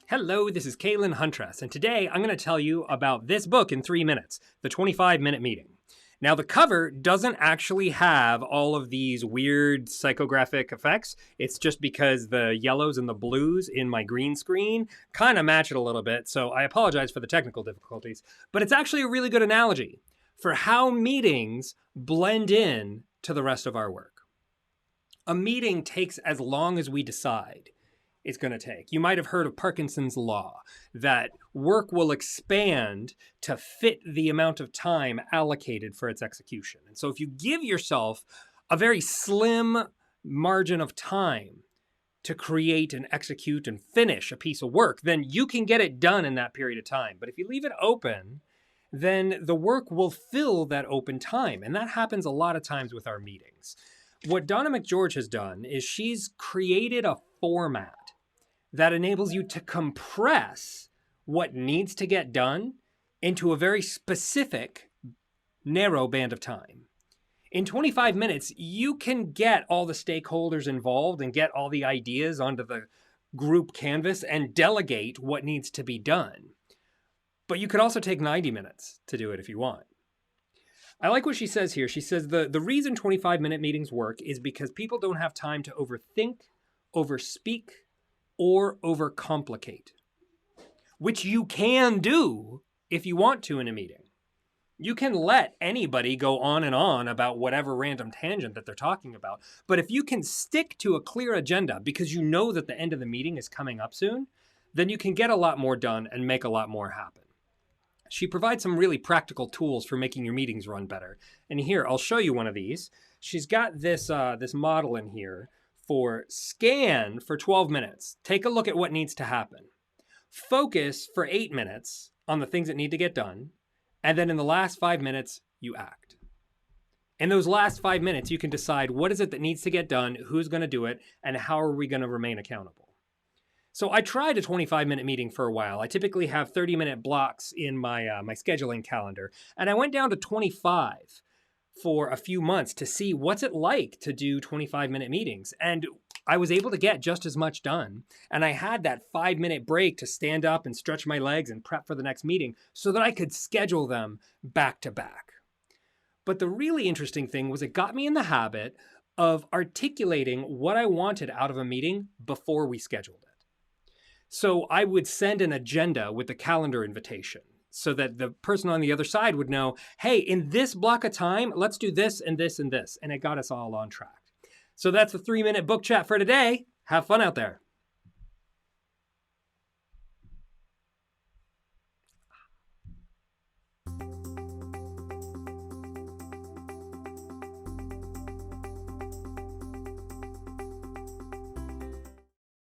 Hello, this is Caelan Huntress, and today I'm going to tell you about this book in 3 minutes, The 25-Minute Meeting. Now, the cover doesn't actually have all of these weird psychographic effects. It's just because the yellows and the blues in my green screen kind of match it a little bit, so I apologize for the technical difficulties. But it's actually a really good analogy for how meetings blend in to the rest of our work. A meeting takes as long as we decide it's going to take. You might have heard of Parkinsons Law, that work will expand to fit the amount of time allocated for its execution. And so if you give yourself a very slim margin of time to create and execute and finish a piece of work, then you can get it done in that period of time. But if you leave it open, then the work will fill that open time. And that happens a lot of times with our meetings. What Donna McGeorge has done is she's created a format that enables you to compress what needs to get done into a very specific, narrow band of time. In 25 minutes, you can get all the stakeholders involved and get all the ideas onto the group canvas and delegate what needs to be done. But you could also take 90 minutes to do it if you want. I like what she says here. She says the reason 25-minute meetings work is because people don't have time to overthink, overspeak, or overcomplicate, which you can do if you want to in a meeting. You can let anybody go on and on about whatever random tangent that they're talking about. But if you can stick to a clear agenda because you know that the end of the meeting is coming up soon, then you can get a lot more done and make a lot more happen. She provides some really practical tools for making your meetings run better. And here, I'll show you one of these. She's got this model in here for scan for 12 minutes. Take a look at what needs to happen. Focus for 8 minutes on the things that need to get done. And then in the last 5 minutes, you act. In those last 5 minutes, you can decide what is it that needs to get done, who's going to do it, and how are we going to remain accountable. So I tried a 25-minute meeting for a while. I typically have 30-minute blocks in my scheduling calendar. And I went down to 25 for a few months to see what's it like to do 25-minute meetings. And I was able to get just as much done. And I had that 5-minute break to stand up and stretch my legs and prep for the next meeting so that I could schedule them back to back. But the really interesting thing was it got me in the habit of articulating what I wanted out of a meeting before we scheduled it. So I would send an agenda with a calendar invitation, so that the person on the other side would know, hey, in this block of time, let's do this and this and this. And it got us all on track. So that's the 3-minute book chat for today. Have fun out there.